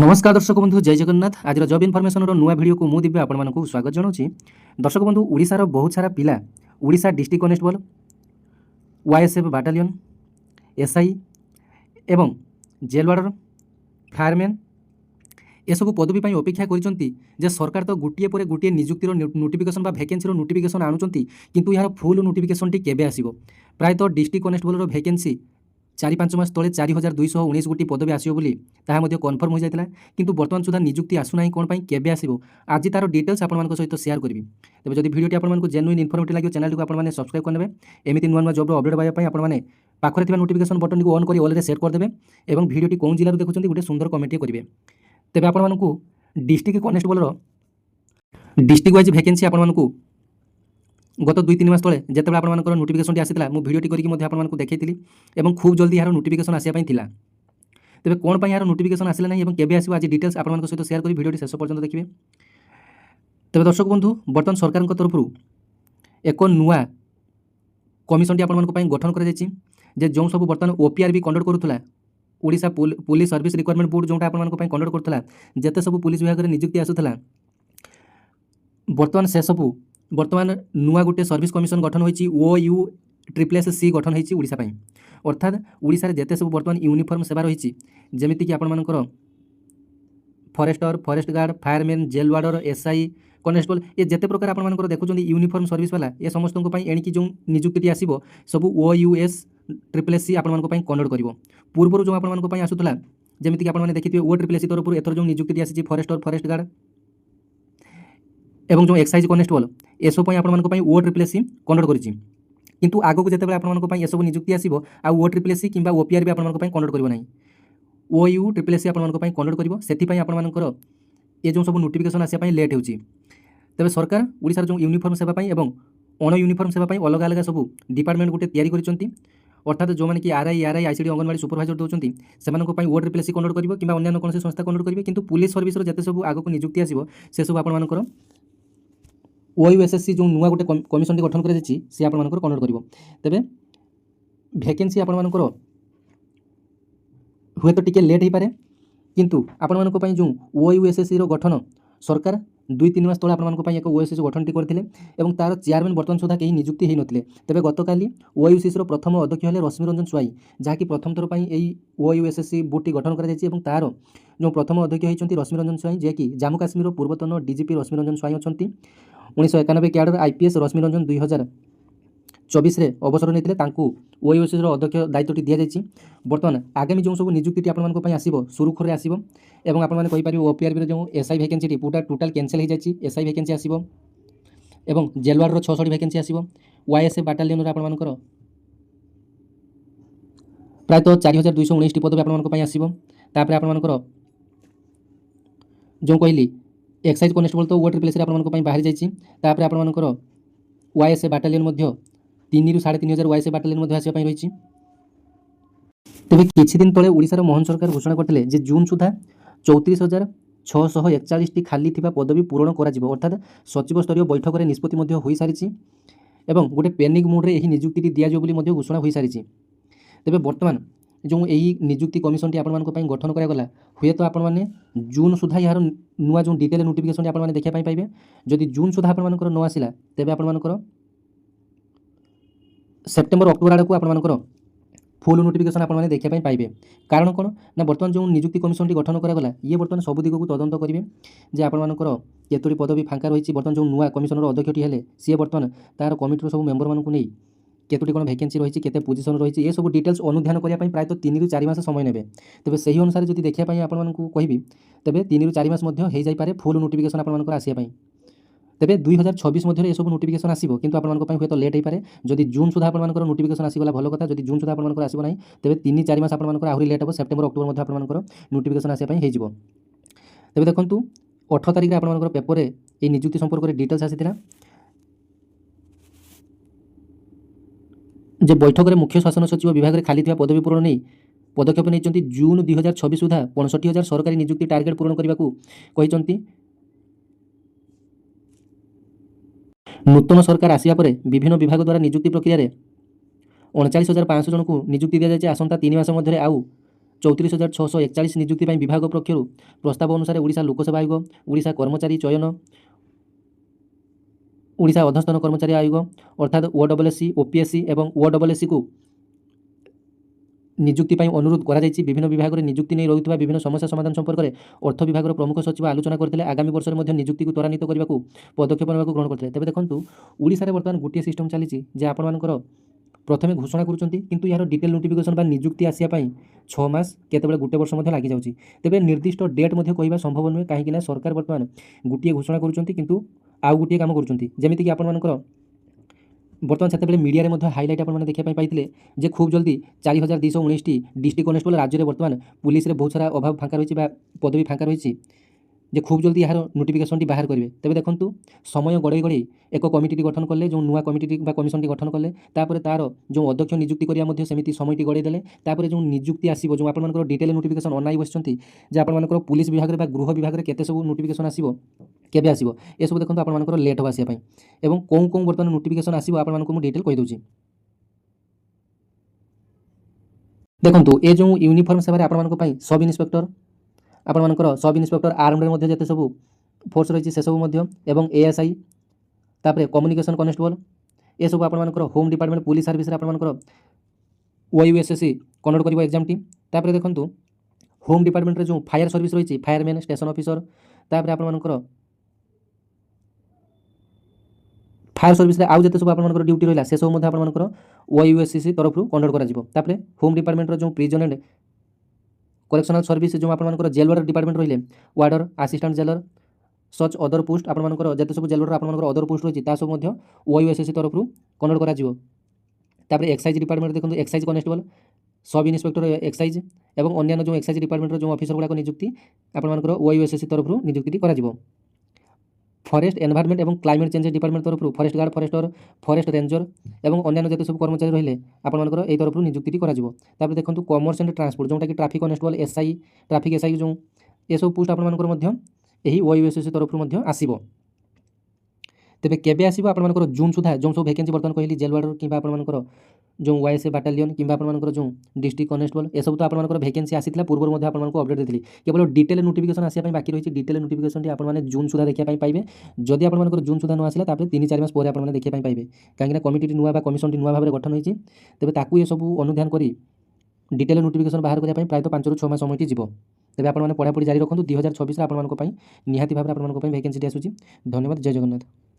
नमस्कार दर्शक बंधु जय जगन्नाथ। आज जॉब इनफॉरमेशन नुआ वीडियो को मुझे आपको स्वागत जनाऊँ। दर्शक बंधु ओडिशार बहुत सारा पिला Odisha district constable YSF battalion SI एवं जेल वार्डर फायरमैन एसबू पदवी अपेक्षा कर सरकार तो गोटे पर गोटे निजुक्तिर नोटिफिकेशन वैकेंसी नोटिफिकेशन आणुंट किंतु यार फुल नोटिफिकेशन टी केबे आसीबो। प्रायतः डिस्ट्रिक्ट कनेस्टेबल वैकेंसी 4-5 मास तले 4219 गोटी पदवी आसो बोली कन्फर्म हो जाता किंतु बर्तमान सुधा निजुक्ति आसुना कौन केबे आसो आज तार डिटेल्स आप सहित शेयर करी। तेज जब भिडियो आपको जेन्युइन इनफॉर्मेटिव लगे चैनल को आपने सब्सक्राइब करने एमती नुआ नुआ जॉब अपडेट पाइबा पाखे थी नोटिफिकेशन बटन को ऑन कर ऑल सेट करदे और भिडियो कौन जिलूर देखुं गोटे सुंदर कमेंट करेंगे। तेज आपको district constable district wise vacancy आपको गत 2-3 मास तले जिते आप नोटिफिकेशन आसाला मुझे भिडियो करके देखी और खूब जल्दी यार नोटिफिकेशन आसापी था। तेज कौन पर यार नोटिफिकेशन आसला ना केबे आसो आज डिटेल्स आप सहित शेयर कर भिडियो शेष पर्यटन देखिए। तेज दर्शक बंधु बर्तमान सरकार तरफ एक नुआ कमिशन टी आप गठन कर जो सब बर्तमान ओपीआर भी कंडक्ट करूला Odisha police service recruitment board जोटा आप कंडक्ट करूला जिते सब पुलिस विभाग में नियुक्ति आसूला बर्तमान से सबू बर्तमान नुआ गोटे सर्विस कमिशन गठन होती OUSSC गठन होती ओडिशा पई अर्थात ओडिशा रे जेते सब बर्तमान यूनिफॉर्म सेवा रही जमीती कि आपनकर forester forest guard fireman jail warder SI constable ये जिते प्रकार आपनकर देखुं यूनिफॉर्म सर्विस वाला ये समस्त एणिकी जो नियुक्ति आसो सब OUSSC आपंप कंडक्ट कर पूर्व जो आपंप आसूला जमीती आपने देखिए OSSC तरफ एथर जो नियुक्ति आसी फॉरेस्टर फॉरेस्ट गार्ड एवं जो एक्साइज कनेस्टेबल एसबू OSSC कंडक्ट करिछि किंतु आगक जिते आपंप एसबू नियुक्ति आसो OSSC कि ओपीआर भी आपंप कंडक्ट करना OUSSC आपंप कंडक्ट कर से आपर ये जो सब नोटिफिकेशन आसापी लेट होची। तेज सरकार ओडिशार जो यूनिफॉर्म सेवा और अण यूनिफॉर्म सेवा अलग अलग सब डिपार्टमेंट गोटे तैयारी करिसेंती अर्थात जो मैंने कि आरआई आईसीडी अंगनवाड़ी सुपरवाइजर दौरान से OSSC कंडक्ट कर कि अन्य कौन संस्था कंडक्ट करेंगे किंतु पुलिस सर्विस जिते सब आगक नियुक्ति आसो से सब आपर OUSSC जो नुआ गोटे कमिशन गठन कर सी आप कंडक्ट कर तेरे वैकेंसी आपर हुए तो टिके लेट हो पारे किंतु आपण जो OUSSC गठन सरकार 2-3 मास तले आप एक OSSC गठन करते तार चेयरमैन बर्तमान सुधा कहीं नियुक्ति होई नथिले। तेबे गतकाली OUSSC प्रथम अध्यक्ष हेले रश्मि रंजन स्वाई जहाँकि प्रथम थर पर OUSSC बोर्ड गठन कर तार जो प्रथम अध्यक्ष होती रश्मि रंजन स्वाई जे कि जम्मू काश्मीर पूर्वतन डीजीपी रश्मि रंजन स्वाई अच्छा 1991 कैडर IPS रश्मि रंजन 2024 अवसर नहीं OUSSC अध्यक्ष दायित्व दि जाए। बर्तमान आगामी जो सब नियुक्ति आप आसो सुरुखुर में आसो एवं आपने ओपीआर जो एसआई वैकेंसी पूरा टोटाल कैंसल हो जाए एसआई वैकेंसी आसो एवं जेल वार्डर 66 वैकेंसी आसो वाईएसएफ बाटालियन आपर प्रायतः 4219 पदवी आप आसो आपर जो कहली एक्साइज कनेस्टेबल तो OSSC आप बाहरी जापर आपर वाईएसएफ बाटालियन 3,000 से 3,500 वाईएसएफ बाटालियन आसापी रही। तेज किछि दिन तले ओडिशार मोहन सरकार घोषणा करते जून सुधा 34,641 खाली थिबा पदवी पूरण करा अर्थात सचिव स्तरीय बैठक में निष्पत्ति हो सारी एवं गोटे पेनिक मुड्रे यही नियुक्ति दिज्व घोषणा हो सारी। तेज बर्तमान जो यही नियुक्ति कमिशन टी आपण गठन करागला हुए तो आपने जून सुधा यार नुआ जो डिटेल नोटिफिकेशन आपने देखा पाइबे जदि जून सुधा आपंकर न आसला तेज आपंकर सेप्टेम्बर अक्टोबर आड़ को आपंकर फुल नोटिफिकेशन आपने देखा पाइबे। कारण कौन ना बर्तमान जो नियुक्ति कमिशन टी गठन करागला ये बर्तमान सब दिग को तदंत करेंगे जे आपंकर केतोटी पदवी फांका रही बर्तमान जो नुआ कमिशनर अध्यक्ष हेले सी बर्तमान तार कमिटर सब मेम्बर मानक नहीं केतोटी कौन वैकेंसी रही केते पोजिशन रही सब डिटेल्स अनुधान करने प्रायतः 3-4 मास समय नेबे। तेज से ही अनुसार जब देखापी आपको कहबी तेज 3-4 मास हो जाए फुल नोटिफिकेशन आपंकर आसापी। तेज 2026 मध्य ये सब नोटिफिकेशन आसो कि हूँ तो लेट हो पाए जदि जून सुधा आपंकर नोटिफिकेशन आसीगला भल कथा जदि जून सुधा आपंकर आसो ना तेज 3-4 मास आपंकर आहरी लेट हम सेप्टेम्बर अक्टोबर आपंकर नोटिफिकेशन आसापी हो। तेज देखूँ 18 तारिख आपंकर पेपर में ये नियुक्ति संपर्क में डिटेल्स आसाला जे बैठक में मुख्य शासन सचिव विभाग में खाली पदवी पूरण नहीं पदक्षेप नहीं जून 2026 सुधा 65,000 सरकारी नियुक्ति टार्गेट पूरण करने को कहते। नूतन सरकार आसिया परे विभिन्न विभाग द्वारा नियुक्ति प्रक्रिया 39,500 जन को नियुक्ति दि जाए आसंता 3 मास मध्य आउ 34,641 ନିଯୁକ୍ତି ପାଇଁ ବିଭାଗ ପକ୍ଷରୁ ପ୍ରସ୍ତାବ ଅନୁସାରେ ଓଡ଼ିଶା ଲୋକସେବା ଆୟୋଗ, ଓଡ଼ିଶା କର୍ମଚାରୀ ଚୟନ, ଓଡ଼ିଶା ଅଧସ୍ତନ କର୍ମଚାରୀ ଆୟୋଗ ଅର୍ଥାତ୍ OSSC, OPSC ଏବଂ OSSCକୁ ନିଯୁକ୍ତି ପାଇଁ ଅନୁରୋଧ କରାଯାଇଛି। ବିଭିନ୍ନ ବିଭାଗରେ ନିଯୁକ୍ତି ନେଇ ରହୁଥିବା ବିଭିନ୍ନ ସମସ୍ୟା ସମାଧାନ ସମ୍ପର୍କରେ ଅର୍ଥ ବିଭାଗର ପ୍ରମୁଖ ସଚିବ ଆଲୋଚନା କରିଥିଲେ। ଆଗାମୀ ବର୍ଷରେ ମଧ୍ୟ ନିଯୁକ୍ତିକୁ ତ୍ୱରାନ୍ୱିତ କରିବାକୁ ପଦକ୍ଷେପ ନେବାକୁ ଗ୍ରହଣ କରିଥିଲେ। ତେବେ ଦେଖନ୍ତୁ ଓଡ଼ିଶାରେ ବର୍ତ୍ତମାନ ଗୋଟିଏ ସିଷ୍ଟମ୍ ଚାଲିଛି ଯେ ଆପଣମାନଙ୍କର ପ୍ରଥମେ ଘୋଷଣା କରୁଛନ୍ତି କିନ୍ତୁ ଏହାର ଡିଟେଲ୍ ନୋଟିଫିକେସନ୍ ବା ନିଯୁକ୍ତି ଆସିବା ପାଇଁ 6 ମାସ କେତେବେଳେ 1 ବର୍ଷ ମଧ୍ୟ ଲାଗିଯାଉଛି। ତେବେ ନିର୍ଦ୍ଦିଷ୍ଟ ଡେଟ୍ ମଧ୍ୟ କହିବା ସମ୍ଭବ ନୁହେଁ, କାହିଁକିନା ସରକାର ବର୍ତ୍ତମାନ ଗୋଟିଏ ଘୋଷଣା କରୁଛନ୍ତି କିନ୍ତୁ ଆଉ ଗୋଟିଏ କାମ କରୁଛନ୍ତି। ଯେମିତିକି ଆପଣମାନଙ୍କର ବର୍ତ୍ତମାନ ସେତେବେଳେ ମିଡ଼ିଆରେ ମଧ୍ୟ ହାଇଲାଇଟ୍ ଆପଣମାନେ ଦେଖିବା ପାଇଁ ପାଇଥିଲେ ଯେ ଖୁବ୍ ଜଲ୍ଦି 4,219ଟି ଡିଷ୍ଟ୍ରିକ୍ଟ କନେଷ୍ଟବଳ ରାଜ୍ୟରେ ବର୍ତ୍ତମାନ ପୁଲିସରେ ବହୁତ ସାରା ଅଭାବ ଫାଙ୍କା ରହିଛି ବା ପଦବୀ ଫାଙ୍କା ରହିଛି ଯେ ଖୁବ୍ ଜଲ୍ଦି ଏହାର ନୋଟିଫିକେସନ୍ଟି ବାହାର କରିବେ। ତେବେ ଦେଖନ୍ତୁ ସମୟ ଗଡ଼େଇ ଗଡ଼େଇ ଏକ କମିଟିଟି ଗଠନ କଲେ, ଯେଉଁ ନୂଆ କମିଟିଟି ବା କମିଶନଟି ଗଠନ କଲେ, ତାପରେ ତା'ର ଯେଉଁ ଅଧ୍ୟକ୍ଷ ନିଯୁକ୍ତି କରିବା ମଧ୍ୟ ସେମିତି ସମୟଟି ଗଡ଼େଇ ଦେଲେ। ତାପରେ ଯେଉଁ ନିଯୁକ୍ତି ଆସିବ, ଯେଉଁ ଆପଣମାନଙ୍କର ଡିଟେଲ୍ ନୋଟିଫିକେସନ୍ ଅନାଇ ବସିଛନ୍ତି ଯେ ଆପଣମାନଙ୍କର ପୁଲିସ ବିଭାଗରେ ବା ଗୃହ ବିଭାଗରେ କେତେ ସବୁ ନୋଟିଫିକେସନ୍ ଆସିବ, କେବେ ଆସିବ, ଏସବୁ ଦେଖନ୍ତୁ ଆପଣମାନଙ୍କର ଲେଟ୍ ହେବ ଆସିବା ପାଇଁ ଏବଂ କେଉଁ କେଉଁ ବର୍ତ୍ତମାନ ନୋଟିଫିକେସନ୍ ଆସିବ ଆପଣମାନଙ୍କୁ ମୁଁ ଡିଟେଲ୍ କହିଦେଉଛି। ଦେଖନ୍ତୁ ଏ ଯେଉଁ ୟୁନିଫର୍ମ ସେବାରେ ଆପଣମାନଙ୍କ ପାଇଁ ସବ୍ ଇନ୍ସପେକ୍ଟର, ଆପଣମାନଙ୍କର ସବ୍ ଇନ୍ସପେକ୍ଟର ଆର୍ମରେ ମଧ୍ୟ ଯେତେ ସବୁ ଫୋର୍ସ ରହିଛି ସେସବୁ ମଧ୍ୟ ଏବଂ ASI, ତାପରେ କମ୍ୟୁନିକେସନ୍ କନେଷ୍ଟବଳ, ଏସବୁ ଆପଣମାନଙ୍କର ହୋମ୍ ଡିପାର୍ଟମେଣ୍ଟ ପୁଲିସ ସର୍ଭିସରେ ଆପଣମାନଙ୍କର OUSSC କଣ୍ଡକ୍ଟ କରିବ ଏକ୍ଜାମଟି। ତାପରେ ଦେଖନ୍ତୁ ହୋମ୍ ଡିପାର୍ଟମେଣ୍ଟରେ ଯେଉଁ ଫାୟାର ସର୍ଭିସ ରହିଛି, ଫାୟାରମ୍ୟାନ୍, ଷ୍ଟେସନ ଅଫିସର, ତାପରେ ଆପଣମାନଙ୍କର फायर सर्विस आउ जिते सब आप ड्यूटी रहा से सब आप OUSCC तरफ कंडक्ट कर होम डिपार्टमेंट जो प्रिजन एंड करेक्शनल सर्विस जो आप जेल वार्डर डिपार्टमेंट रही warder assistant jailer such other post आप जिते सब जेल वार्डर आप अदर पोस्ट रही सब OUSCC तरफ कंडक्ट कर एक्साइज डिपार्टमेंट देखो excise constable sub inspector excise और अन्य जो एक्साइज डिपार्टमेंट जो ऑफिसर गुड़ाक नियुक्ति आप OUSCC तरफ नियुक्ति कर फॉरेस्ट एनवायरमेंट और क्लाइमेट चेंज डिपार्टमेंट तरफ forest guard forester forest ranger और अन्य जिते सब कर्मचारी रहिले आपंकर यही तरफ नियुक्ति कर देखो कमर्स एंड ट्रांसपोर्ट जोटा कि traffic constable SI traffic SI जो ये सब पोस्ट आपंकर OUSCC तरफ आसो तेज केवे आसो आप जून सुधा जो सब वैकेंसी बर्तमान कहली जेल वार्डर कि आपंकर जो YSA बाटालियन कि आपंकर जो डिस्ट्रिक्ट कनेस्टेबल ये सब तो आपंकर वैकेंसी आसाला पूर्व आपको अपडेट देती केवल डिटेल नोटिफिकेशन आसापी बाकी रही डिटेल नोटिफिकेशन आपने जून सुधा देखा पाइबे जदि आपंकर जून सुधा न आसला 3-4 मास पर आपने देखा पाइबे कहीं कमिटी नुआ कमिशन नुआ भाव गठन होती तेज ये सब अनुधान कर डिटेल नोटिफिकेशन बाहर करने प्रायः 5-6 मास समय जीव तेज आपने पढ़ापढ़ी जारी रखुद 2026 आपंप निहाती भाव में आपंप वैकेंसी आसूँ। धन्यवाद। जय जगन्नाथ।